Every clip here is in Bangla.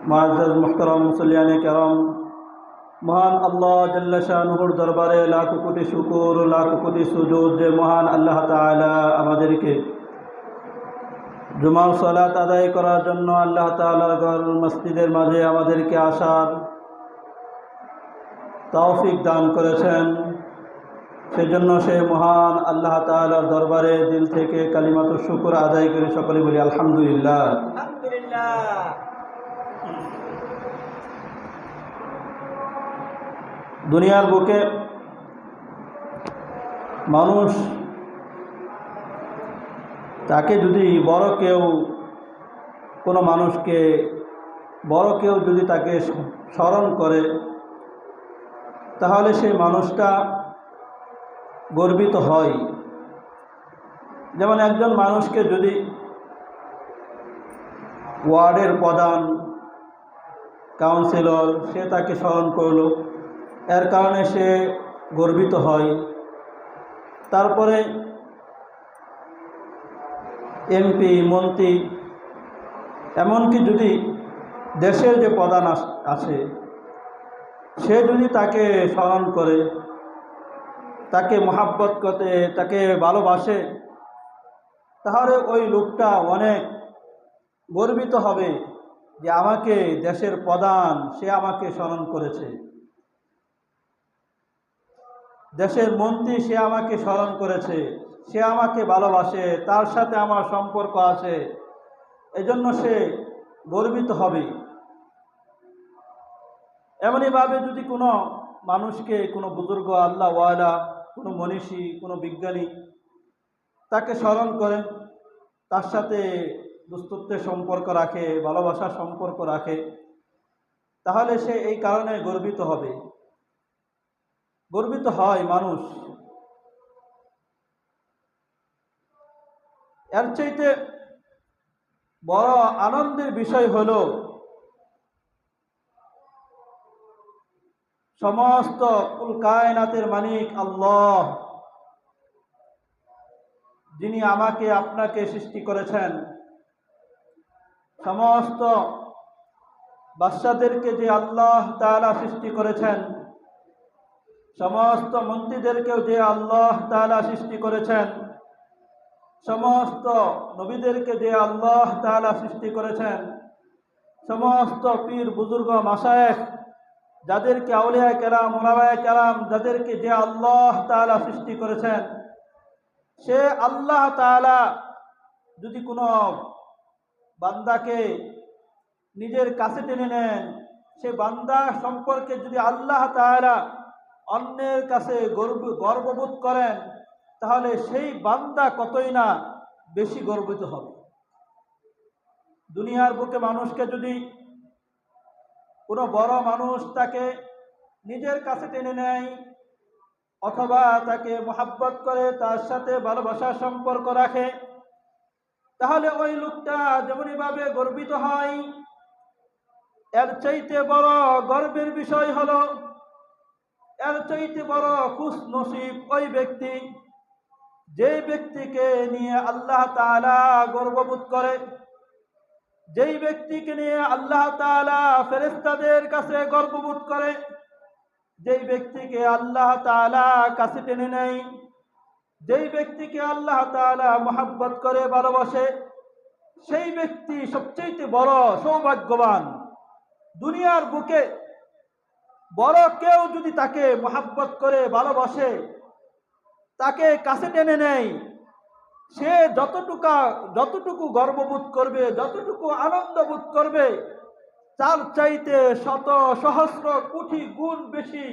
মুআজ্জাজ মুহতারাম মুসল্লিয়ানে কেরাম, মহান আল্লাহ জাল্লা শানুহুর দরবারে লাখ কোটি শুকুর, লাখ কোটি সুজুদ যে মহান আল্লাহ তাআলা আমাদেরকে জুমার সালাত আদায় করার জন্য আল্লাহ তাআলার ঘর মসজিদের মাঝে আমাদেরকে আসার তৌফিক দান করেছেন। সেজন্য সে মহান আল্লাহ তাআলার দরবারে দিল থেকে কালিমাতুশ শুকর আদায় করে সকলে বলি আলহামদুলিল্লাহ। দুনিয়ার বুকে মানুষ তাকে যদি কোনো মানুষকে বড় কেউ যদি তাকে স্মরণ করে, তাহলে সেই মানুষটা গর্বিত হয়। যেমন একজন মানুষকে যদি ওয়ার্ডের প্রধান, কাউন্সিলর সে তাকে স্মরণ করলো, এর কারণে সে গর্বিত হয়। তারপরে এমপি, মন্ত্রী, এমনকি যদি দেশের যে প্রধান আছে সে যদি তাকে স্মরণ করে, তাকে মহাব্বত করে, তাকে ভালোবাসে, তাহলে ওই লোকটা অনেক গর্বিত হবে যে আমাকে দেশের প্রধান সে আমাকে স্মরণ করেছে, দেশের মন্ত্রী সে আমাকে স্মরণ করেছে, সে আমাকে ভালোবাসে, তার সাথে আমার সম্পর্ক আছে, এজন্য সে গর্বিত হবে। এমনইভাবে যদি কোনো মানুষকে, কোনো বুজুর্গ, আল্লাহওয়ালা, কোনো মনীষী, কোনো বিজ্ঞানী তাকে স্মরণ করে, তার সাথে দুস্থত্বের সম্পর্ক রাখে, ভালোবাসার সম্পর্ক রাখে, তাহলে সে এই কারণে গর্বিত হবে, গর্বিত হয় মানুষ। এর চাইতে বড় আনন্দের বিষয় হলো সমস্ত কুল কায়নাতের মালিক আল্লাহ, যিনি আমাকে আপনাকে সৃষ্টি করেছেন, সমস্ত বাদশাদেরকে যে আল্লাহ তাআলা সৃষ্টি করেছেন, সমস্ত মন্ত্রীদেরকেও যে আল্লাহ তাআলা সৃষ্টি করেছেন, সমস্ত নবীদেরকে যে আল্লাহ তাআলা সৃষ্টি করেছেন, সমস্ত পীর, বুজুর্গ, মাশায়েখ, যাদেরকে আউলিয়া কেরাম, ওলামায়ে কেরাম, যাদেরকে যে আল্লাহ তাআলা সৃষ্টি করেছেন, সে আল্লাহ তাআলা যদি কোনো বান্দাকে নিজের কাছে টেনে নেন, সে বান্দা সম্পর্কে যদি আল্লাহ তাআলা অন্যের কাছে গর্ববোধ করেন, তাহলে সেই বান্দা কতই না বেশি গর্বিত হবে। দুনিয়ার বুকে মানুষকে যদি কোনো বড় মানুষ তাকে নিজের কাছে টেনে নেয়, অথবা তাকে মহাব্বত করে, তার সাথে ভালোবাসার সম্পর্ক রাখে, তাহলে ওই লোকটা যেমনইভাবে গর্বিত হয়, এর চাইতে বড় গর্বের বিষয় হলো, এর চাইতে বড় খুশনসিব ওই ব্যক্তি যেই ব্যক্তিকে নিয়ে আল্লাহ তাআলা গর্ববোধ করে, যেই ব্যক্তিকে নিয়ে আল্লাহ তাআলা ফেরেশতাদের কাছে গর্ববোধ করে, যেই ব্যক্তিকে আল্লাহ তাআলা কাছে টেনে নেয়, যেই ব্যক্তিকে আল্লাহ তাআলা মহাব্বত করে, ভালোবাসে, সেই ব্যক্তি সবচেয়ে বড় সৌভাগ্যবান। দুনিয়ার বুকে বড় কেউ যদি তাকে মহাব্বত করে, ভালোবাসে, তাকে কাছে টেনে নেয়, সে যতটুকু গর্ববোধ করবে, যতটুকু আনন্দ বোধ করবে, তার চাইতে শত সহস্র কোটি গুণ বেশি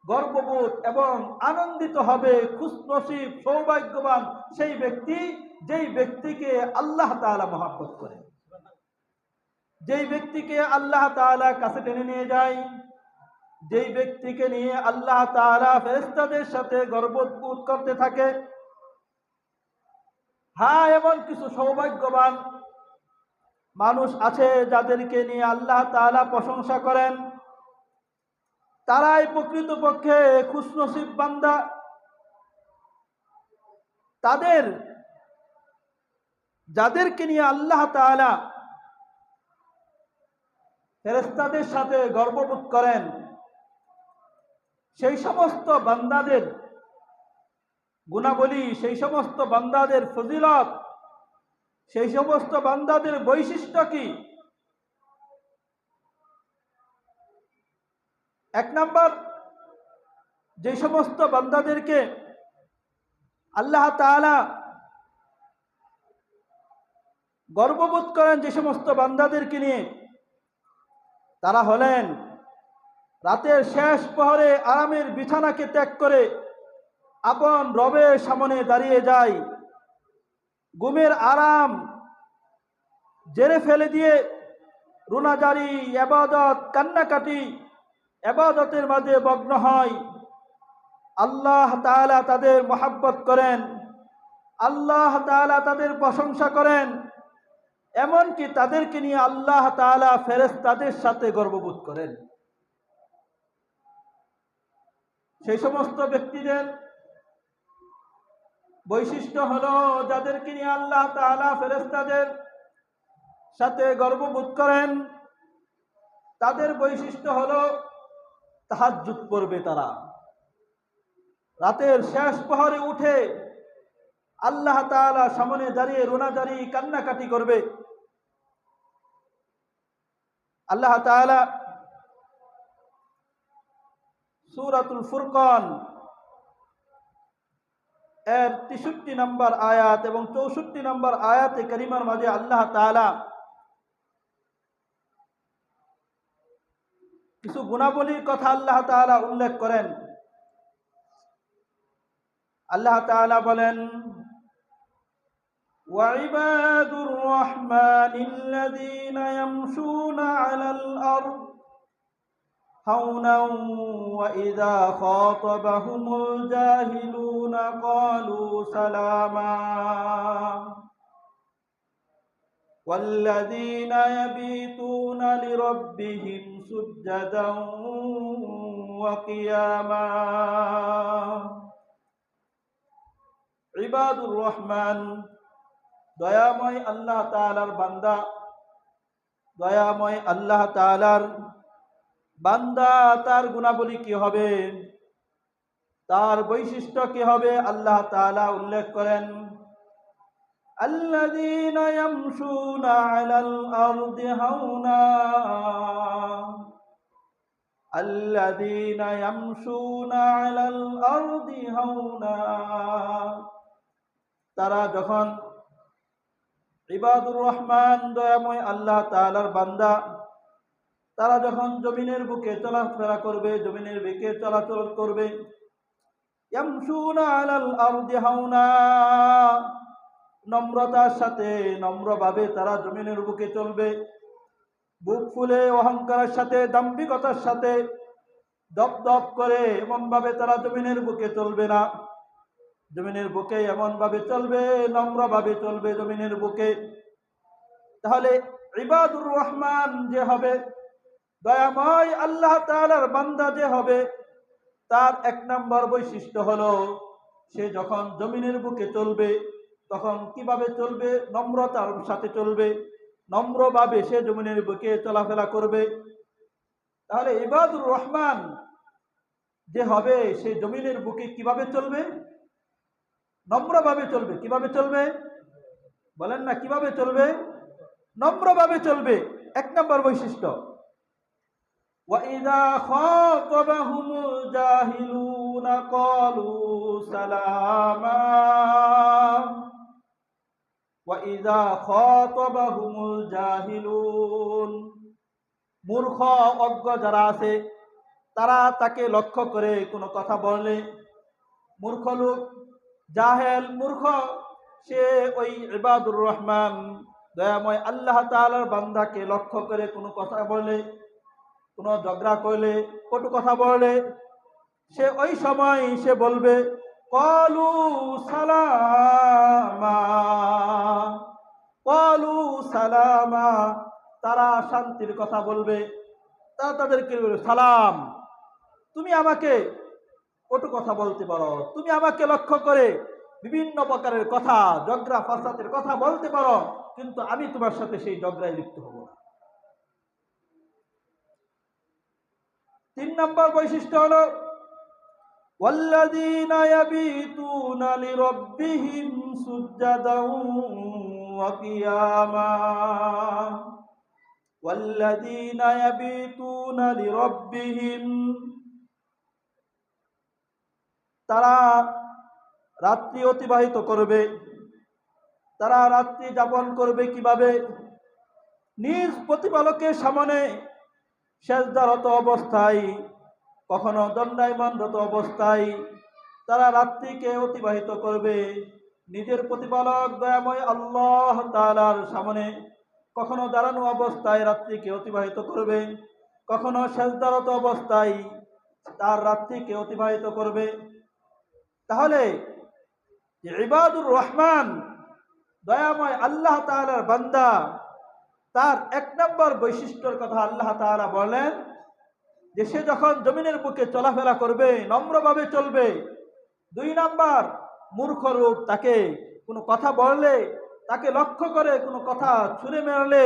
গর্ববোধ এবং আনন্দিত হবে, খুশনসিব, সৌভাগ্যবান সেই ব্যক্তি যেই ব্যক্তিকে আল্লাহ তাআলা মহব্বত করে, যেই ব্যক্তিকে আল্লাহ তাআলা কাছে টেনে নিয়ে যায়, যেই ব্যক্তিকে নিয়ে আল্লাহ তাআলা ফেরেশতাদের সাথে গর্ববোধ করতে থাকে। হ্যাঁ, এমন কিছু সৌভাগ্যবান মানুষ আছে যাদেরকে নিয়ে আল্লাহ তাআলা প্রশংসা করেন, তারাই প্রকৃতপক্ষে খুশনসিব বান্দা। যাদেরকে নিয়ে আল্লাহ তাআলা ফেরেশতাদের সাথে গর্ববোধ করেন, সেই সমস্ত বান্দাদের গুণাবলী, সেই সমস্ত বান্দাদের ফজিলত, সেই সমস্ত বান্দাদের বৈশিষ্ট্য কি? এক নাম্বার, যে সমস্ত বান্দাদেরকে আল্লাহ তাআলা গর্ববোধ করেন, যে সমস্ত বান্দাদেরকে নিয়ে, তারা হলেন রাতের শেষ প্রহরে আরামের বিছানাকে ত্যাগ করে আপন রবের সামনে দাঁড়িয়ে যায়, ঘুমের আরাম জেরে ফেলে দিয়ে রুনাজারি, ইবাদত, কান্নাকাটি, ইবাদতের মাঝে মগ্ন হয়। আল্লাহ তাআলা তাদের মহব্বত করেন, আল্লাহ তাআলা তাদের প্রশংসা করেন, এমনকি তাদেরকে নিয়ে আল্লাহ তাআলা ফেরেশতাদের সাথে গর্ববোধ করেন। সেই সমস্ত ব্যক্তিদের বৈশিষ্ট্য হলো, যাদেরকে নিয়ে আল্লাহ তাআলা ফেরেশতাদের সাথে গর্ববোধ করেন, তাদের বৈশিষ্ট্য হলো তাহাজ্জুদ পড়বে। তারা রাতের শেষ প্রহরে উঠে আল্লাহ তাআলা সামনে দাঁড়িয়ে রোনাজারি, কান্নাকাটি করবে। আল্লাহ তাআলা সূরাতুল ফুরকান এর ৬৩ নম্বর আয়াত এবং ৬৪ নম্বর আয়াতে কারিমার মাঝে আল্লাহ তাআলা কিছু গুণাবলীর কথা আল্লাহ তাআলা উল্লেখ করেন। আল্লাহ তাআলা বলেন, ওয়াইবাদুর রহমানিল্লাযীনা ইয়ামশুনা আলাল আরদ হাওনাও ওয়া ইযা খাতাবাহুমুল জাহিলুনা ক্বালু সালামা ওয়াল্লাযীনা ইয়াবিতুনা লিরাব্বিহিম সুজদান ওয়া কিয়ামা। ইবাদুর রহমান, দয়াময় আল্লাহ তাআলার বান্দা, দয়াময় আল্লাহ তাআলার বান্দা, তার গুণাবলী কি হবে, তার বৈশিষ্ট্য কি হবে? আল্লাহ তাআলা উল্লেখ করেন, আল্লাযীনা ইয়ামশুনা আলাল আরদি হাওনা, আল্লাযীনা ইয়ামশুনা আলাল আরদি হাওনা। তারা যখন ইবাদুর রহমান, দয়াময় আল্লাহ তাআলার বান্দা, তারা যখন জমিনের বুকে চলাফেরা করবে, জমিনের বুকে চলাচল করবে, ইয়ামশুনা আলাল আরদি হাওনা, নম্রতার সাথে, নম্রভাবে তারা জমিনের বুকে চলবে। বুক ফুলে অহংকারের সাথে, দাম্ভিকতার সাথে দপদপ করে এমনভাবে তারা জমিনের বুকে চলবে না। জমিনের বুকে এমনভাবে চলবে, নম্রভাবে চলবে জমিনের বুকে। তাহলে ইবাদুর রহমান যে হবে, দয়াময় আল্লাহ তাআলার বান্দা যে হবে, তার এক নম্বর বৈশিষ্ট্য হলো, সে যখন জমিনের বুকে চলবে তখন কিভাবে চলবে? নম্রতার সাথে চলবে, নম্রভাবে সে জমিনের বুকে চলাফেরা করবে। তাহলে ইবাদুর রহমান যে হবে, সে জমিনের বুকে কিভাবে চলবে? নম্রভাবে চলবে। কিভাবে চলবে? বলেন না, কিভাবে চলবে? নম্রভাবে চলবে, এক নম্বর বৈশিষ্ট্য। وَإِذَا خَاطَبَهُمُ الْجَاهِلُونَ قَالُوا سَلَامًا وَإِذَا خَاطَبَهُمُ الْجَاهِلُونَ, মূর্খ অজ্ঞ যারা আছে, তারা তাকে লক্ষ্য করে কোনো কথা বললে, মূর্খ লোক, জাহেল, মূর্খ, সে ওই ইবাদুর রহমান, দয়াময় আল্লাহ তাআলার বান্দাকে লক্ষ্য করে কোনো কথা বলে, কোনো ঝগড়া করলে, কটু কথা বলে, সে ওই সময় সে বলবে ক্বালু সালামা, ক্বালু সালামা, তারা শান্তির কথা বলবে। তারা তাদেরকে বলবে, সালাম, তুমি আমাকে কটু কথা বলতে পারো, তুমি আমাকে লক্ষ্য করে বিভিন্ন প্রকারের কথা, ঝগড়া ফাসাদের কথা বলতে পারো, কিন্তু আমি তোমার সাথে সেই ঝগড়ায় লিপ্ত হব না। তিন নম্বর বৈশিষ্ট্য হলো ওয়াল্লাযীনা ইয়াবীতুনা লিরাব্বিহিম সুজদাও ওয়া কিয়ামা ওয়াল্লাযীনা ইয়াবীতুনা লিরাব্বিহিম, তারা রাত্রি অতিবাহিত করবে। তারা রাত্রি যাপন করবে কিভাবে? নিজ প্রতিপালকের সামনে সেজদারত অবস্থায়, কখনো দণ্ডায়মানরত অবস্থায় তারা রাত্রিকে অতিবাহিত করবে। নিজের প্রতিপালক দয়াময় আল্লাহ তাআলার সামনে কখনো দাঁড়ানো অবস্থায় রাত্রিকে অতিবাহিত করবে, কখনো সেজদারত অবস্থায় তার রাত্রিকে অতিবাহিত করবে। তাহলে ইবাদুর রহমান দয়াময় আল্লাহ তাআলার বান্দা, তার এক নম্বর বৈশিষ্ট্যের কথা আল্লাহ তাআলা বলেন যে সে যখন জমিনের বুকে চলাফেরা করবে নম্রভাবে চলবে। দুই নাম্বার, মূর্খ লোক তাকে কোনো কথা বললে, তাকে লক্ষ্য করে কোনো কথা ছুঁড়ে মারলে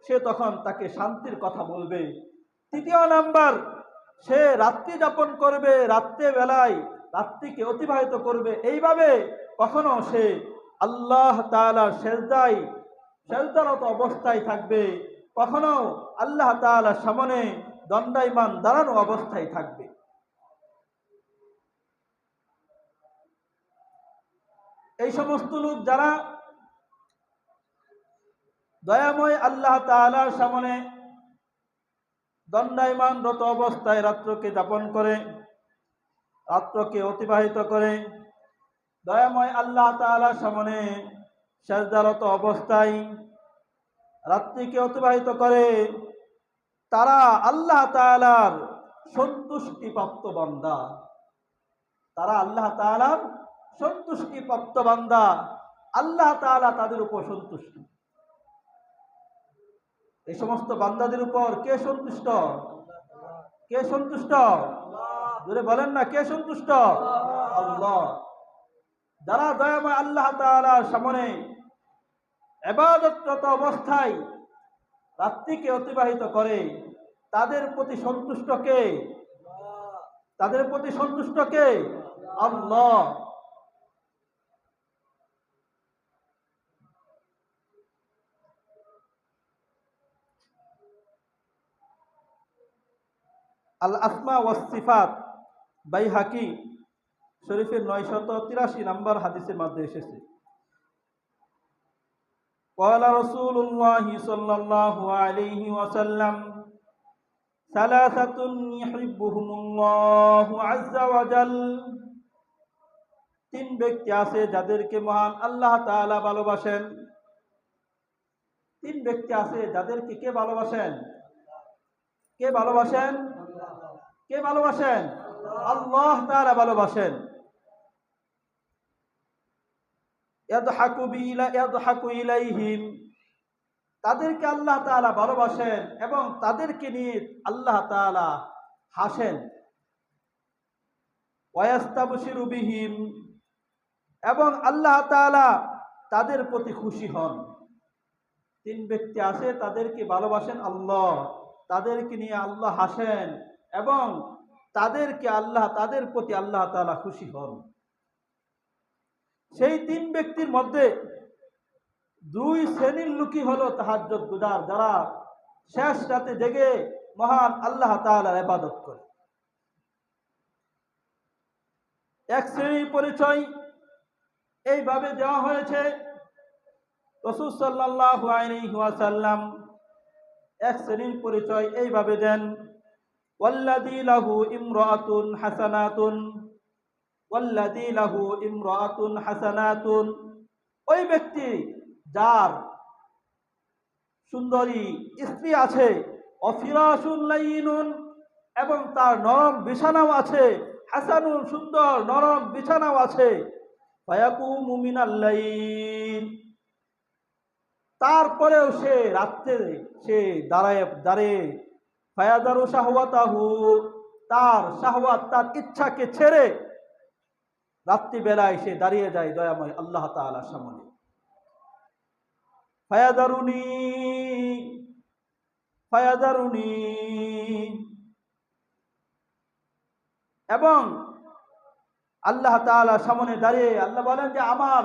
সে তখন তাকে শান্তির কথা বলবে। তৃতীয় নাম্বার, সে রাত্রি যাপন করবে, রাত্রে বেলায় রাত্রিকে অতিবাহিত করবে এইভাবে, কখনো সে আল্লাহ তাআলার সেজদারত অবস্থায় থাকবে, কখনো আল্লাহ তাআলার সামনে দণ্ডায়মান দাঁড়ানো অবস্থায় থাকবে। এই সমস্ত লোক যারা দয়াময় আল্লাহ তাআলার সামনে দণ্ডায়মানরত অবস্থায় রাত্রকে যাপন করে, রাত্রকে অতিবাহিত করে, দয়াময় আল্লাহ তাআলার সামনে সেজদারত অবস্থায় রাত্রিকে অতিবাহিত করে, তারা আল্লাহ তাআলার সন্তুষ্টিপ্রাপ্ত বান্দা। তারা আল্লাহ তাআলার সন্তুষ্টিপ্রাপ্ত বান্দা। আল্লাহ তাআলা তাদের উপর সন্তুষ্ট। এই সমস্ত বান্দাদের উপর কে সন্তুষ্ট? কে সন্তুষ্ট? জোরে বলেন না, কে সন্তুষ্ট? আল্লাহ। যারা দয়াময় আল্লাহ তাআলার সামনে ইবাদতরত অবস্থায় রাত্রিকে অতিবাহিত করে, তাদের প্রতি সন্তুষ্ট কে? তাদের প্রতি সন্তুষ্ট কে? আল্লাহ। আল আসমা ওয়াস সিফাত বাইহাকি শরীফের 983 নম্বর হাদিসের মধ্যে এসেছে, قال رسول الله صلى الله عليه وسلم ثلاثة يحبهم الله عز وجل। তিন ব্যক্তি আছে যাদেরকে মহান আল্লাহ তাআলা ভালোবাসেন। তিন ব্যক্তি আছে যাদেরকে কে ভালোবাসেন? কে ভালোবাসেন? কে ভালোবাসেন? আল্লাহ তাআলা ভালোবাসেন। ইয়াদহাকু ইলাইহিম, তাদেরকে আল্লাহ তাআলা ভালোবাসেন এবং তাদেরকে নিয়ে আল্লাহ তাআলা হাসেন। ওয়াস্তাবশিরু বিহিম, এবং আল্লাহ তাআলা তাদের প্রতি খুশি হন। তিন ব্যক্তি আছে, তাদেরকে ভালোবাসেন আল্লাহ, তাদেরকে নিয়ে আল্লাহ হাসেন এবং তাদের প্রতি আল্লাহ তাআলা খুশি হন। সেই তিন ব্যক্তির মধ্যে দুই শ্রেণীর লোকই হলো তাহাজ্জুদ গুজার, যারা শেষ রাতে জেগে মহান আল্লাহ তাআলার ইবাদত করে। এক শ্রেণীর পরিচয় এইভাবে দেওয়া হয়েছে, রাসূল সাল্লাল্লাহু আলাইহি ওয়াসাল্লাম এক শ্রেণীর পরিচয় এইভাবে দেন, ওয়াল্লাযী লাহু ইমরাআতুন হাসানাতুন, ওয়াল্লাযী লাহু ইমরাআতুন হাসানাতুন, ওই ব্যক্তি যার সুন্দরী স্ত্রী আছে, অফিরাশুন লাইনুন, এবং তার নরম বিছানাও আছে, হাসানুন, সুন্দর নরম বিছানাও আছে, ফায়াকুমু মিনাল লাইল, তারপরেও সে রাত্রে সে দাঁড়ায় ফায়াদারু শাহওয়াতাহু, তার শাহওয়াত, তার ইচ্ছাকে ছেড়ে রাত্রিবেলায় সে দাঁড়িয়ে যায় দয়াময় আল্লাহ তাআলার সামনে। ফায়াদারুনি ফায়াদারুনি, এবং আল্লাহ তাআলার সামনে দাঁড়িয়ে আল্লাহ বলেন যে আমার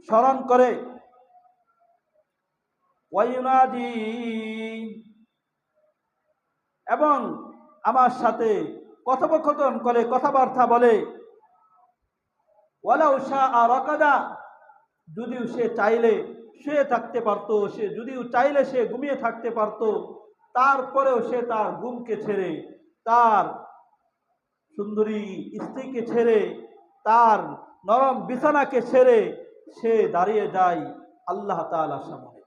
স্মরণ করে, ওয়ায়ুনাদি, এবং আমার সাথে কথোপকথন করে, কথাবার্তা বলে, ওয়ালাউ শাআ রাকাদা, যদিও সে চাইলে শুয়ে থাকতে পারতো, সে যদিও চাইলে সে ঘুমিয়ে থাকতে পারতো, তারপরেও সে তার ঘুমকে ছেড়ে, তার সুন্দরী স্ত্রীকে ছেড়ে, তার নরম বিছানাকে ছেড়ে সে দাঁড়িয়ে যায় আল্লাহ তাআলার সামনে।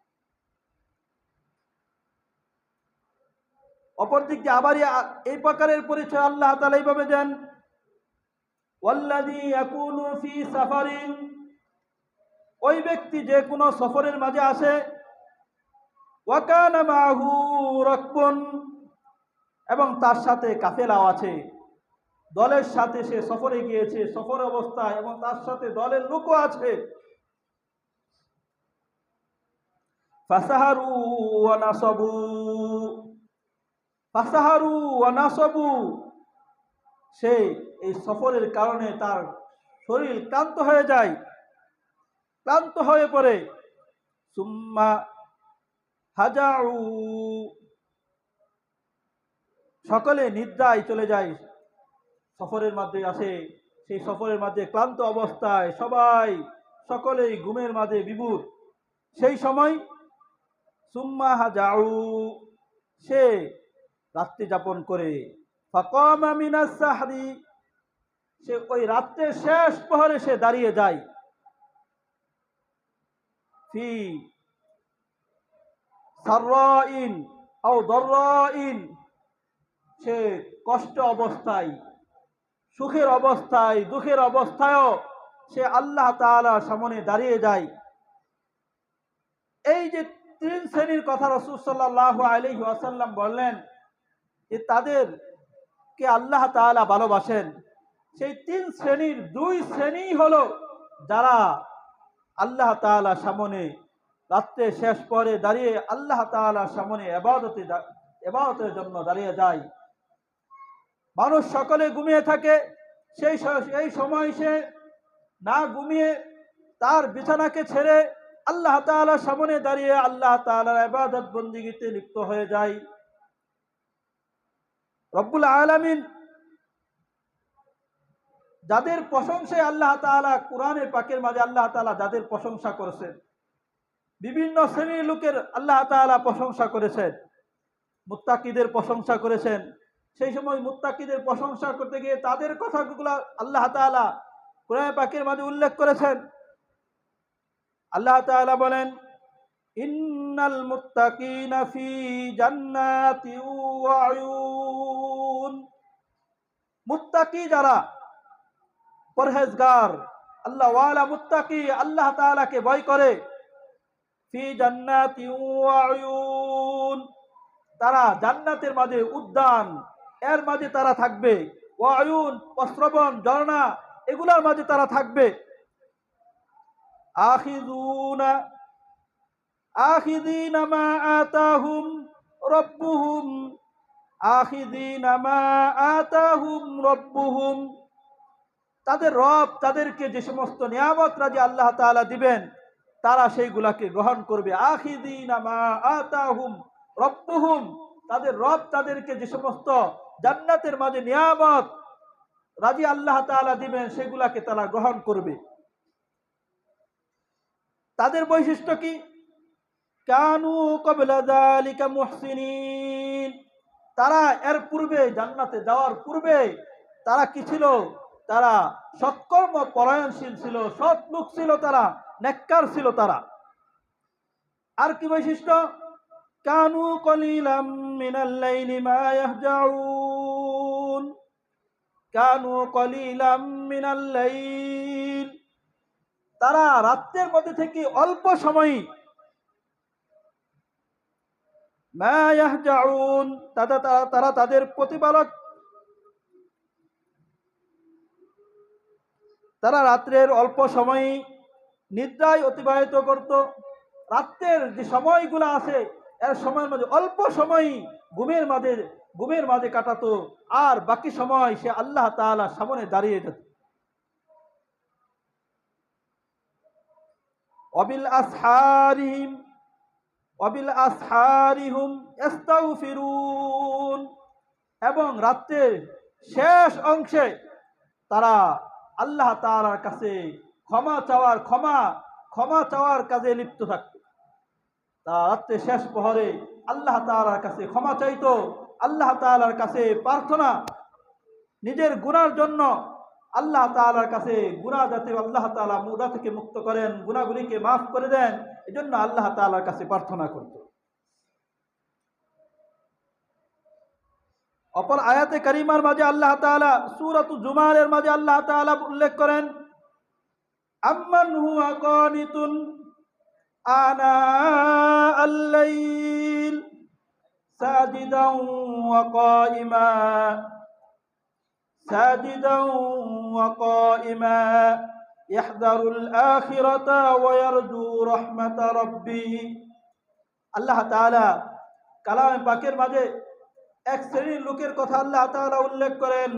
অপরদিকে আবার এই প্রকারের পরিচয় আল্লাহ তাআলা এইভাবে দেন, ওয়াল্লাযী ইয়াকুনু ফী সাফারিন, ওই ব্যক্তি যে কোনো সফরের মাঝে আসে, ওয়া কানা মাআহু রাকবুন, এবং তার সাথে কাফেলাও আছে, দলের সাথে সে সফরে গিয়েছে, সফর অবস্থায়, এবং তার সাথে দলের লোকও আছে, ফাসাহারু ওয়া নাসাবু, ফাসাহারু ওয়া নাসাবু, সে এই সফরের কারণে তার শরীর ক্লান্ত হয়ে যায়, ক্লান্ত হয়ে পড়ে, সুম্মা হাজাউ, সকলে নিদ্রায় চলে যায়, সফরের মধ্যে আসে, সেই সফরের মধ্যে ক্লান্ত অবস্থায় সবাই সকলেই ঘুমের মাঝে বিভোর, সেই সময় সুম্মা হাজাউ, সে রাত্রি যাপন করে, ফাকামা মিনাস সাহরি, সে ওই রাত্রের শেষ প্রহরে সে দাঁড়িয়ে যায়, ফি সাররাইন আও দররাইন, সে কষ্ট অবস্থায়, সুখের অবস্থায়, দুঃখের অবস্থায়ও সে আল্লাহ তাআলার সামনে দাঁড়িয়ে যায়। এই যে তিন শ্রেণীর কথা রাসূল সাল্লাল্লাহু আলাইহি ওয়াসাল্লাম বললেন যে তাদেরকে আল্লাহ তাআলা ভালোবাসেন, সেই তিন শ্রেণীর দুই শ্রেণী হলো যারা আল্লাহ তাআলার সামনে রাত্রে শেষ পরে দাঁড়িয়ে আল্লাহ তাআলার সামনে ইবাদতের জন্য দাঁড়িয়ে যায়। মানুষ সকলে ঘুমিয়ে থাকে, সেই সময় সে না ঘুমিয়ে তার বিছানাকে ছেড়ে আল্লাহ তাআলার সামনে দাঁড়িয়ে আল্লাহ তাআলার ইবাদত বন্দেগীতে লিপ্ত হয়ে যায়। রব্বুল আলামিন যাদের প্রশংসায় আল্লাহ তাআলা কোরআনে পাকের মাঝে আল্লাহ তাআলা যাদের প্রশংসা করেছেন, বিভিন্ন শ্রেণীর লোকের আল্লাহ তাআলা প্রশংসা করেছেন, মুত্তাকিদের প্রশংসা করেছেন। সেই সময় মুত্তাকিদের প্রশংসা করতে গিয়ে তাদের কথাগুলো আল্লাহ তাআলা কোরআনে পাকের মাঝে উল্লেখ করেছেন। আল্লাহ তাআলা বলেন, ইন্নাল মুত্তাকিনা ফি জান্নাতি ওয়া আয়ুন, মুত্তাকি যারা, পরহেজগার, আল্লাহ ওয়ালা মুত্তাকি, আল্লাহ তাআলাকে ভয় করে, ফি জান্নাতি ওয়া আয়ুন, তারা জান্নাতের মাঝে উদ্যান, এর মাঝে তারা থাকবে, ওয়া আয়ুন, প্রস্রবণ, ঝর্ণা, এগুলোর মাঝে তারা থাকবে। আখিযিনা মা আতাহুম রাব্বুহুম, আখিযিনা মা আতাহুম রাব্বুহুম, তাদের রব তাদেরকে যে সমস্ত নিয়ামত রাজি আল্লাহ তাআলা দিবেন তারা সেইগুলাকে গ্রহণ করবে। আখিযিনা মা আতাহুম রাব্বুহুম, তাদের রব তাদেরকে যে সমস্ত জান্নাতের মাঝে নিয়ামত রাজি আল্লাহ তাআলা দিবেন সেগুলাকে তারা গ্রহণ করবে। তাদের বৈশিষ্ট্য কি? কানু ক্বাবলা যালিকা মুহসিনিন, তারা এর পূর্বে, জান্নাতে যাওয়ার পূর্বে তারা কি ছিল? তারা সৎকর্ম পরায়ণশীল ছিল, সৎ লোক ছিল, তারা নেককার ছিল তারা। আর কি বৈশিষ্ট্য? কানু কলিলাম মিনাল লাইলি মা ইয়াহজাউন, কানু কলিলাম মিনাল লাইল, তারা রাতের মধ্যে থেকে অল্প সময়, মা ইয়াহজাউন, তারা তাদের প্রতিপালক, তারা রাত্রের অল্প সময় নিদ্রায় অতিবাহিত করত। রাত্রের যে সময়গুলো আছে এর সময়ের মধ্যে অল্প সময় ঘুমের মাঝে ঘুমের মাঝে কাটাতো, আর বাকি সময় সে আল্লাহ তাআলার সামনে দাঁড়িয়ে যেত। ওয়াবিল আসহারিহিম ওয়াবিল আসহারিহুম ইস্তাগফিরুন, এবং রাত্রের শেষ অংশে তারা আল্লাহ তাআলার কাছে ক্ষমা চাওয়ার কাজে লিপ্ত থাকত। তারা রাত্রে শেষ প্রহরে আল্লাহ তাআলার কাছে ক্ষমা চাইতো, আল্লাহ তাআলার কাছে প্রার্থনা, নিজের গুনার জন্য আল্লাহ তাআলার কাছে, গুনাহ যাতে আল্লাহ তাআলা মুদা থেকে মুক্ত করেন, গুনাহগুলিকে মাফ করে দেন, এজন্য আল্লাহ তাআলার কাছে প্রার্থনা করত। অপর আয়াতে কারিমার মাঝে আল্লাহ তাআলা সূরাতুল জুমারের মাঝে আল্লাহ তাআলা উল্লেখ করেন, আম্মান হুয়া কানিতুন আনা আল-লাইল সাজিদান ওয়া কাইমা ইয়াহদারুল আখিরাতা ওয়া ইয়ারজু রাহমাতা রাব্বিহি। আল্লাহ তাআলা কালামে পাকের মাঝে এক শ্রেণীর লোকের কথা আল্লাহ তাআলা উল্লেখ করেন,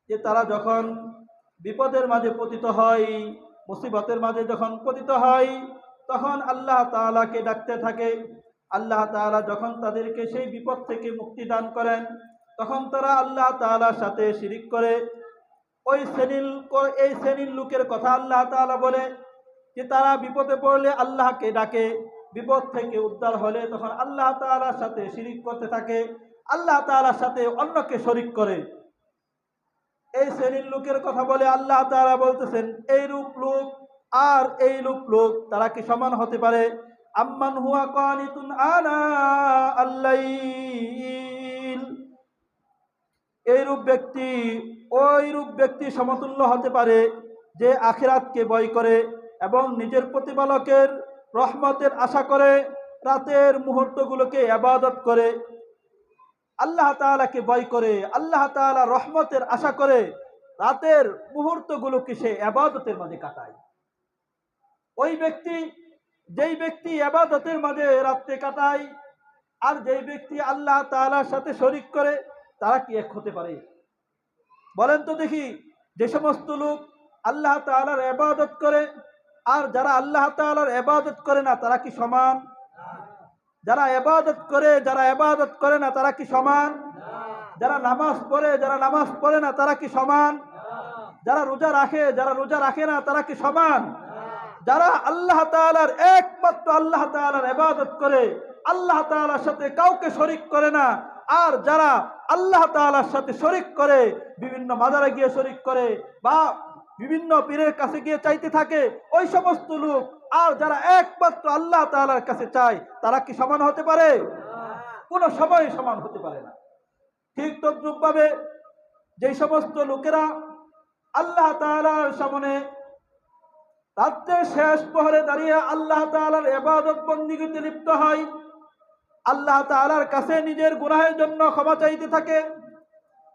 যে তারা যখন বিপদের মাঝে পতিত হয়, মুসিবতের মাঝে যখন পতিত হয়, তখন আল্লাহ তাআলাকে ডাকতে থাকে। আল্লাহ তাআলা যখন তাদেরকে সেই বিপদ থেকে মুক্তি দান করেন, তখন তারা আল্লাহ তাআলার সাথে শিরিক করে। এই শ্রেণীর লোকের কথা আল্লাহ তাআলা বলে যে তারা বিপদে পড়লে আল্লাহকে ডাকে, বিপদ থেকে উদ্ধার হলে তখন আল্লাহ তাআলার সাথে শিরিক করতে থাকে, আল্লাহ তাআলার সাথে অন্যকে শরীক করে। এই শ্রেণীর লোকের কথা বলে আল্লাহ তাআলা বলতেছেন, এইরূপ লোক আর এইরূপ লোক তারা কি সমান হতে পারে? আম্মান হুয়া কানিতুন আনা আল-লাইল, এইরূপ ব্যক্তি ওইরূপ ব্যক্তি সমতুল্য হতে পারে যে আখিরাতকে ভয় করে এবং নিজের প্রতিপালকের রহমতের আশা করে, রাতের মুহূর্তগুলোকে ইবাদত করে, আল্লাহ তাআলাকে ভয় করে, আল্লাহ তাআলা রহমতের আশা করে রাতের মুহূর্তগুলোকে সে ইবাদতের মাঝে কাটায়। যেই ব্যক্তি ইবাদতের মাঝে রাত্রে কাটায় আর যেই ব্যক্তি আল্লাহ তাআলার সাথে শরীক করে, তারা কি এক হতে পারে? বলেন তো দেখি, যে সমস্ত লোক আল্লাহ তাআলার ইবাদত করে আর যারা আল্লাহ তাআলার ইবাদত করে না, তারা কি সমান? যারা ইবাদত করে, যারা ইবাদত করে না, তারা কি সমান? যারা নামাজ পড়ে, যারা নামাজ পড়ে না, তারা কি সমান? যারা রোজা রাখে, যারা রোজা রাখে না, তারা কি সমান? যারা আল্লাহ তাআলার একমাত্র আল্লাহ তাআলার ইবাদত করে, আল্লাহ তাআলার সাথে কাউকে শরীক করে না, আর যারা আল্লাহ তাআলার সাথে শরীক করে, বিভিন্ন মাজারে গিয়ে শরীক করে বা বিভিন্ন পীরের কাছে গিয়ে চাইতে থাকে, ওই সমস্ত লোক আর যারা একমাত্র আল্লাহ তাআলার কাছে চায়, তারা কি সমান হতে পারে? কোনো সময় সমান হতে পারে না। ঠিক তদ্রূপভাবে যেই সমস্ত লোকেরা আল্লাহ তাআলার সামনে রাত্রের শেষ প্রহরে দাঁড়িয়ে আল্লাহ তাআলার ইবাদত বন্দেগীতে লিপ্ত হয়, আল্লাহ তাআলার কাছে নিজের গুনাহের জন্য ক্ষমা চাইতে থাকে,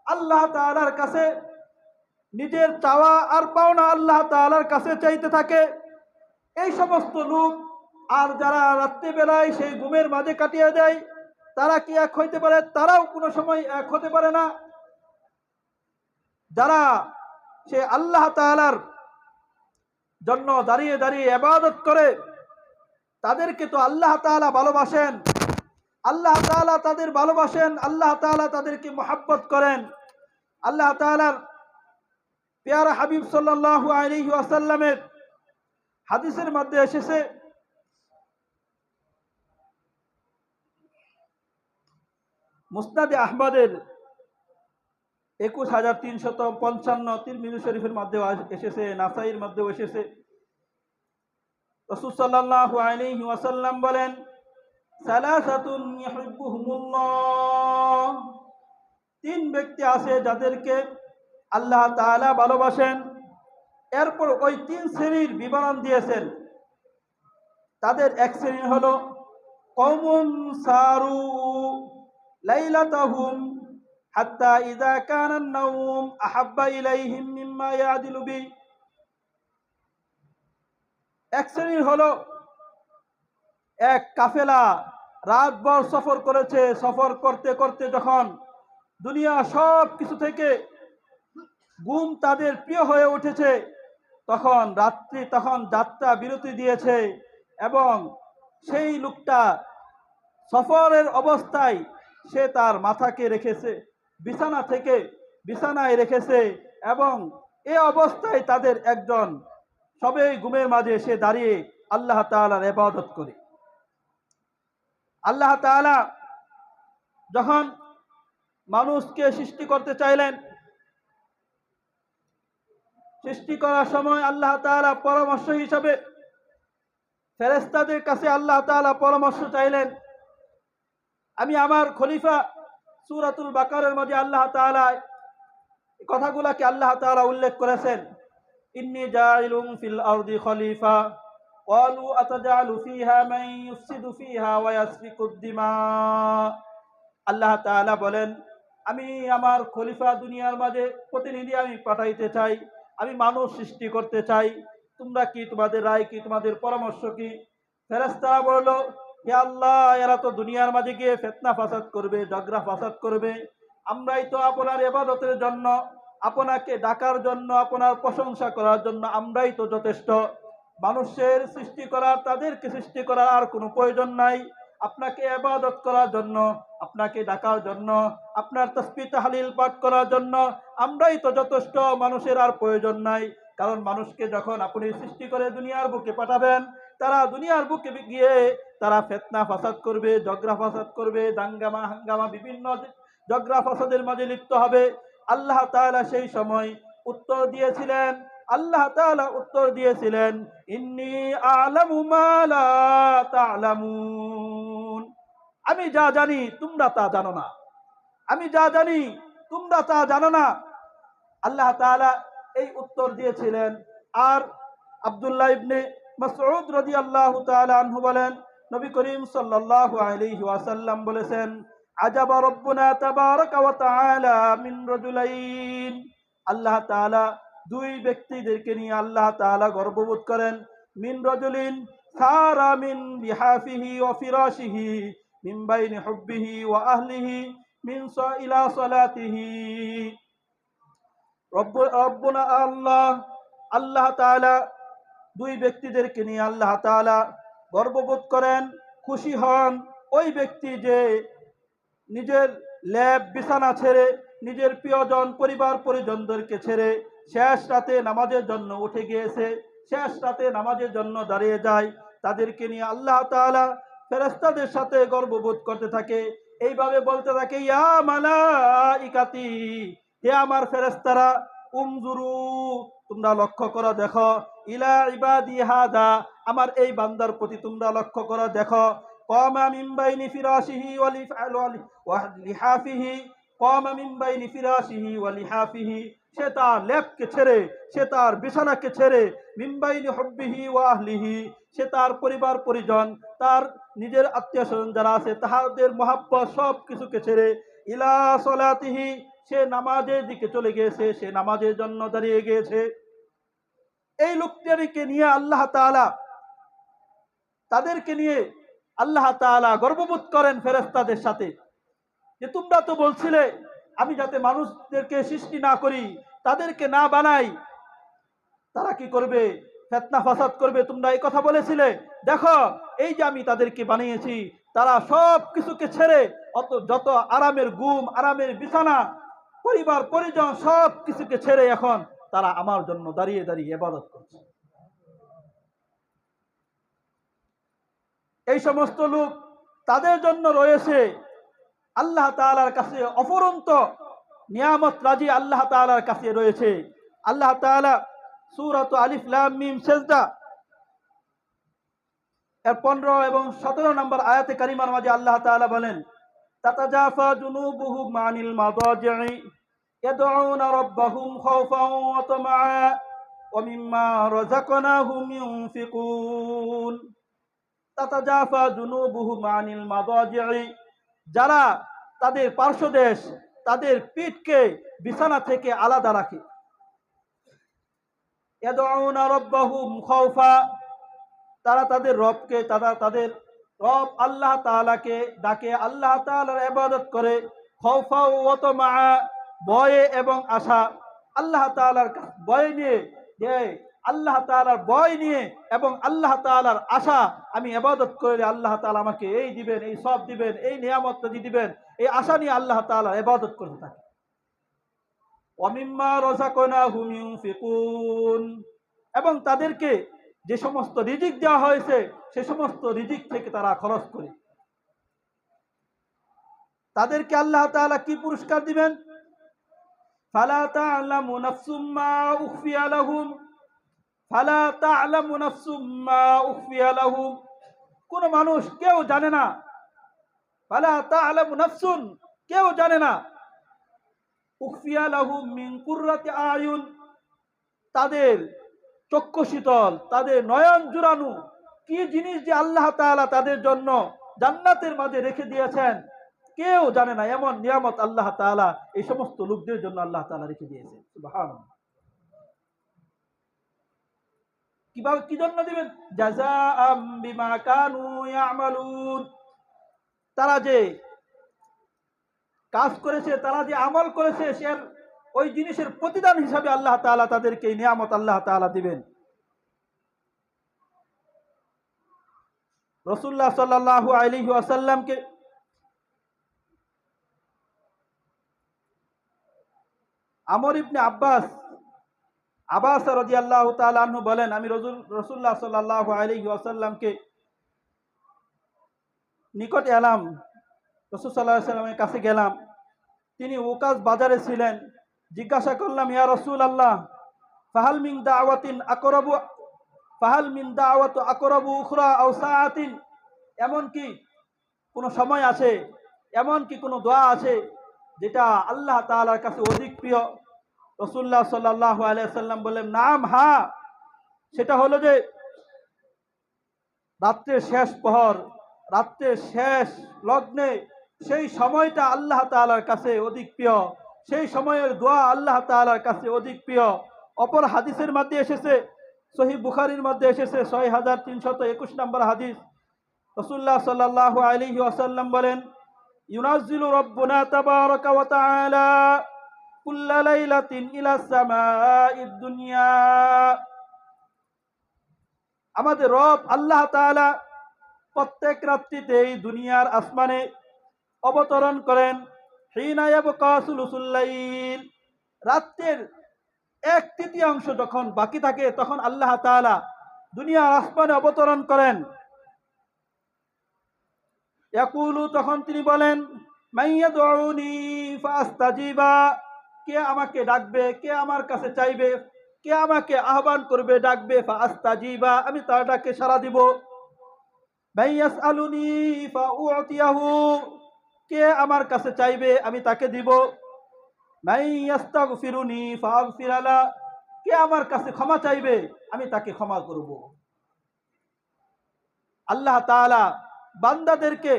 আল্লাহ তাআলার কাছে নিজের চাওয়া আর পাওনা আল্লাহ তাআলার কাছে চাইতে থাকে, এই সমস্ত লোক আর যারা রাত্রিবেলায় সেই ঘুমের মাঝে কাটিয়ে দেয়, তারা কি এক হইতে পারে? তারাও কোনো সময় এক হতে পারে না। যারা সে আল্লাহ তাআলার জন্য দাঁড়িয়ে দাঁড়িয়ে ইবাদত করে, তাদেরকে তো আল্লাহ তাআলা ভালোবাসেন, আল্লাহ তাআলা তাদের ভালোবাসেন, আল্লাহ তাআলা তাদেরকে মহব্বত করেন। আল্লাহ তাআলার প্যারা হাবিব সাল্লাল্লাহু আলাইহি ওয়াসাল্লামের হাদিসের মধ্যে এসেছে, মুসনাদে আহমদের 21355, তিরমিজি শরীফের মধ্যেও এসেছে, নাসাইর মধ্যেও এসেছে। রাসূল সাল্লাল্লাহু আলাইহি ওয়াসাল্লাম বলেন, সালাসাতুন ইউহিব্বুহুমুল্লাহ, তিন ব্যক্তি আছে যাদেরকে আল্লাহ তাআলা ভালোবাসেন। এরপর ওই তিন শ্রেণীর বিবরণ দিয়েছেন। তাদের এক শ্রেণী হলো কওমুন সারু লাইলাতাহুম হাত্তা ইযা কানা আন-নাওম আহাব্বা ইলাইহিম মিম্মা ইয়াদিলু বি। এক শ্রেণীর হলো এক কাফেলা রাতভর সফর করেছে, সফর করতে করতে যখন দুনিয়া সব কিছু থেকে ঘুম তাদের প্রিয় হয়ে উঠেছে, তখন যাত্রা বিরতি দিয়েছে এবং সেই লোকটা সফরের অবস্থায় সে তার মাথাকে রেখেছে বিছানায় রেখেছে এবং এ অবস্থায় তাদের একজন সবেই ঘুমের মাঝে সে দাঁড়িয়ে আল্লাহ তাআলার ইবাদত করে। আল্লাহ তাআলা যখন মানুষকে সৃষ্টি করতে চাইলেন, সৃষ্টি করার সময় আল্লাহ তাআলা পরামর্শ হিসাবে ফেরেশতাদের কাছে আল্লাহ তাআলা পরামর্শ চাইলেন। আমি আমার খলিফা সূরাতুল বাকারার মধ্যে আল্লাহ তাআলা কথাগুলোকে আল্লাহ তাআলা উল্লেখ করেছেন, ইন্নী জাইলুন ফিল আরদি খলিফা ক্বালু আতাজালু ফিহা মান ইউফসিদু ফিহা ওয়া ইয়াসফিকুদ দিমা। আল্লাহ তাআলা বলেন, আমি আমার খলিফা দুনিয়ার মাঝে প্রতিনিধি আমি পাঠাইতে চাই, আমি মানুষ সৃষ্টি করতে চাই, তোমরা কি, তোমাদের রায় কি, তোমাদের পরামর্শ কি? ফেরেশতারা বলল, হে আল্লাহ, এরা তো দুনিয়ার মাঝে গিয়ে ফিতনা ফাসাদ করবে, ঝগড়া ফাসাদ করবে, আমরাই তো আপনার ইবাদতের জন্য, আপনাকে ডাকার জন্য, আপনার প্রশংসা করার জন্য আমরাই তো যথেষ্ট। মানুষের সৃষ্টি করার, তাদেরকে সৃষ্টি করার আর কোনো প্রয়োজন নাই। আপনাকে ইবাদত করার জন্য, আপনাকে ডাকার জন্য, আপনার তাসবিহ তাহলিল পাঠ করার জন্য আমরাই তো যথেষ্ট, মানুষের আর প্রয়োজন নাই। কারণ মানুষকে যখন আপনি সৃষ্টি করে দুনিয়ার বুকে পাঠাবেন, তারা দুনিয়ার বুকে গিয়ে তারা ফিতনা ফাসাদ করবে, ঝগড়া ফাসাদ করবে, দাঙ্গামা হাঙ্গামা বিভিন্ন ঝগড়া ফাসাদের মাঝে লিপ্ত হবে। আল্লাহ তাআলা সেই সময় আল্লাহ তাআলা উত্তর দিয়েছিলেন, ইন্নী আ'লামু মা লা তা'লামুন। আমি যা জানি তোমরা তা জানো না, আমি যা জানি তোমরা তা জানো না। আল্লাহ তাআলা এই উত্তর দিয়েছিলেন। আর আব্দুল্লাহ ইবনে মাসউদ রাদিয়াল্লাহু তাআলা আনহু বলেন, নবী করিম সাল্লাল্লাহু আলাইহি ওয়াসাল্লাম বলেছেন, আজাবা রব্বুনা তাবারাকা ওয়া তাআলা মিন রাজুলাইন। আল্লাহ তাআলা দুই ব্যক্তিদেরকে নিয়ে আল্লাহ তাআলা গর্ববোধ করেন। মিন রাজুলিন সারা মিন বিহাফিহি ওয়া ফিরাশিহি মিন বাইনি হুব্বিহি ওয়া আহলিহি মিন ইলা সালাতিহি। রব্বুনা আল্লাহ তাআলা দুই ব্যক্তিদেরকে নিয়ে আল্লাহ তাআলা গর্ববোধ করেন, খুশি হন। ওই ব্যক্তি যে নিজের ল্যাব বিছানা ছেড়ে, নিজের প্রিয়জন পরিবার পরিজনদেরকে ছেড়ে শেষ রাতে নামাজের জন্য উঠে গিয়েছে, শেষ রাতে নামাজের জন্য দাঁড়িয়ে যায়, তাদেরকে নিয়ে আল্লাহ তাআলা ফেরেশতাদের সাথে গর্ববোধ করতে থাকে, এইভাবে বলতে থাকে, ইয়া মালাইকাতি, হে আমার ফেরেশতারা, উমজুরু, তোমরা লক্ষ্য করো, দেখো, ইলা ইবাদি হাদা, আমার এই বান্দার প্রতি তোমরা লক্ষ্য করো, দেখো, কামা মিন বাইনি ফিরাশিহি ওয়া লিহাফিহি, কামা মিন বাইনি ফিরাশিহি ওয়া লিহাফিহি, সে তার লেপকে ছেড়ে, সে তার বিছানাকে ছেড়ে, মিন বাইনি হুব্বিহি ওয়া আহলিহি, সে তার পরিবার পরিজন, তার নিজের আত্মীয় স্বজন যারা আছে তাহাদের মহাব্বত সব কিছুকে ছেড়ে, ইলা সালাতিহি, সে নামাজের দিকে চলে গিয়েছে, সে নামাজের জন্য দাঁড়িয়ে গিয়েছে। এই লোকদেরকে নিয়ে আল্লাহ তাআলা, তাদেরকে নিয়ে আল্লাহ তাআলা গর্ববোধ করেন ফেরেশতাদের সাথে, যে তোমরা তো বলছিলে আমি যাতে মানুষদেরকে সৃষ্টি না করি, তাদেরকে না বানাই, তারা কি করবে, ফিতনা ফাসাদ করবে, তোমরা এই কথা বলেছিলে। দেখো, এই যে আমি তাদেরকে বানিয়েছি, তারা সব কিছুকে ছেড়ে, যত আরামের ঘুম, আরামের বিছানা, পরিবার পরিজন সব কিছুকে ছেড়ে এখন তারা আমার জন্য দাঁড়িয়ে দাঁড়িয়ে ইবাদত করছে। এই সমস্ত লোক, তাদের জন্য রয়েছে আল্লাহ তাআলার কাছে অফুরন্ত নিয়ামত রাজি, আল্লাহ তাআলার কাছে রয়েছে। আল্লাহ তাআলা সূরাত আলিফ লাম মিম সিজদা এর 15 এবং 17 নম্বর আয়াতে কারিমার মাঝে আল্লাহ তাআলা বলেন, তাতাজাফা জুনুবুহুম আনিল মাদাজি'i ইয়াদউনা রাব্বাহুম খাওফান ওয়া তামাআ ওয়া মিম্মা রাযাকনাহুম ইউনফিকুন। তাতাজাফা জুনুবুহুম আনিল মাদাজি'i, যারা তাদের পার্শ্বদেশ, তাদের পিঠকে বিছানা থেকে আলাদা রাখে। ইয়াদউনা রাব্বাহুম খাওফা, তারা তাদের রবকে, তাদের রব আল্লাহ তাআলাকে ডাকে, আল্লাহ তাআলার ইবাদত করে, খাউফা ওয়া তামা, ভয়ে এবং আশা। আল্লাহ তাআলার ভয় নিয়ে, যে আল্লাহ তাআলার ভয় নিয়ে এবং আল্লাহ তাআলার আশা, আমি ইবাদত করলে আল্লাহ তাআলা আমাকে এই দিবেন, এই সব দিবেন, এই নিয়ামতটা দিবেন, এই আশা নিয়ে আল্লাহ তাআলার ইবাদত করতে থাকে। ওয়া মিম্মা রাযাকনাহুম ইউনফিকুন, এবং তাদেরকে যে সমস্ত রিজিক দেওয়া হয়েছে সে সমস্ত রিজিক থেকে তারা খরচ করে। তাদেরকে আল্লাহ তাআলা কি পুরস্কার দিবেন? ফালা তা'লামু নাফসুম মা উখফিয়া লাহুম, ফালা তা'লামু নাফসুম মা উখফিয়া লাহুম, কোন মানুষ কেউ জানে না। ফালা তা'লামু নাফসুন, কেউ জানে না। উখফিয়া লাহুম মিন কুররাতি আয়ুন, তাদের চক্ষু শীতল, তাদের নয়ন জুড়ানো কি জিনিস যে আল্লাহ তাআলা তাদের জন্য জান্নাতের মাঝে রেখে দিয়েছেন, কেউ জানে না। এমন নিয়ামত আল্লাহ তাআলা এই সমস্ত লোকদের জন্য আল্লাহ তাআলা রেখে দিয়েছেন। সুবহানাল্লাহ। কিভাবে, কি জন্য দিবেন? জাযাআম বিমা কানু ইয়ামালুন, তারা যে কাজ করেছে, তারা যে আমল করেছে, সে ওই জিনিসের প্রতিদান হিসাবে আল্লাহ তাআলা তাদেরকে এই নিয়ামত আল্লাহ তাআলা দিবেন। রাসূলুল্লাহ সাল্লাল্লাহু আলাইহি ওয়াসাল্লামকে আমর ইবনে আব্বাস রাদিয়াল্লাহু তাআলা আনহু বলেন, আমি রাসূলুল্লাহ সাল্লাল্লাহু আলাইহি ওয়াসাল্লামকে নিকটে এলাম, রাসূল সাল্লাল্লাহু আলাইহি ওয়াসাল্লামের কাছে গেলাম। তিনি ওকাস বাজারে ছিলেন। জিজ্ঞাসা করলাম, ইয়া রাসূলুল্লাহ, ফাহাল মিন দাওয়াতিন আকরাবু, ফাহাল মিন দাওয়াতু আকরাবু উখরা আও সাআতিন, এমন কি কোনো সময় আছে, এমন কি কোনো দোয়া আছে যেটা আল্লাহ তাআলার কাছে অধিক প্রিয়? রাসূলুল্লাহ সাল্লাল্লাহু আলাইহি ওয়াসাল্লাম বললেন, নাম, হ্যাঁ, সেটা হলো যে রাত্রের শেষ প্রহর, রাত্রের শেষ লগ্নে, সেই সময়টা আল্লাহ তাআলার কাছে অধিক প্রিয়, সেই সময়ের দোয়া আল্লাহ তাআলার কাছে অধিক প্রিয়। অপর হাদিসের মধ্যে এসেছে, সহিহ বুখারীর মধ্যে এসেছে 6321 নম্বর হাদিস, রাসূলুল্লাহ সাল্লাল্লাহু আলাইহি ওয়াসাল্লাম বলেন, ইউনাজ্জিলু রাব্বুনা তাবারাকা ওয়া তাআলা কুল্লা লাইলাতিন ইলা সামাঈদ দুনিয়া, আমাদের রব আল্লাহ তাআলা প্রত্যেক রাত্রিতে এই দুনিয়ার আসমানে অবতরণ করেন। হিনা ইয়াবকা সুলুসুল লাইল, রাতের 1/3 যখন বাকি থাকে তখন আল্লাহ তাআলা দুনিয়ার আসমানে অবতরণ করেন। ইয়াকুলু, তখন তিনি বলেন, মাইয়াদউনি ফাআস্তাজিবা, কে আমাকে ডাকবে, কে আমার কাছে চাইবে, কে আমাকে আহ্বান করবে, ডাকবে, ফাআস্তাজিবা, আমি তার ডাকে সাড়া দিব। মাইয়াসআলুনি ফাউতিয়াহু, কে আমার কাছে চাইবে আমি তাকে দিব। মাইয়াস্তাগফিরুনি ফাআগফির লা, কে আমার কাছে ক্ষমা চাইবে আমি তাকে ক্ষমা করব। আল্লাহ তাআলা বান্দাদেরকে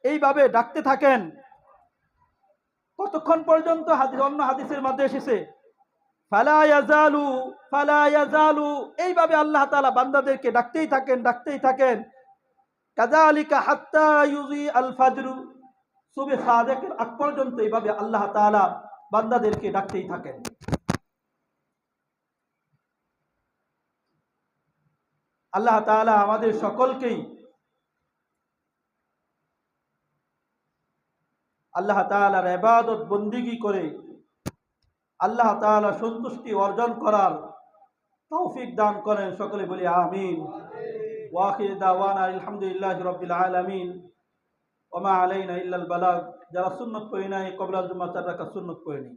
এইভাবে ডাকতে থাকেন। কতক্ষণ পর্যন্ত? অন্য হাদিসের মধ্যে এসেছে, ফালা ইয়াজালু, এইভাবে আল্লাহ তাআলা বান্দাদেরকে ডাকতেই থাকেন। কাযালিকা হাত্তা ইউজি আল ফাজর, সুবহ সাদেকের আগ পর্যন্ত এইভাবে আল্লাহ তাআলা বান্দাদেরকে ডাকতেই থাকেন। আল্লাহ তাআলা আমাদের সকলকেই আল্লাহ তাআলার ইবাদত বন্দিগি করে আল্লাহ তাআলা সন্তুষ্টি অর্জন করার তৌফিক দান করেন। সকলে বলি আমিন। ওয়া আখির দাওয়ানা আলহামদুলিল্লাহি রাব্বিল আলামিন, ওয়া মা আলাইনা ইল্লাল বালাগ। যারা সুন্নত পড়ি নাই কবলাল জুমা 4 রাকাত সুন্নত পড়ে নিই।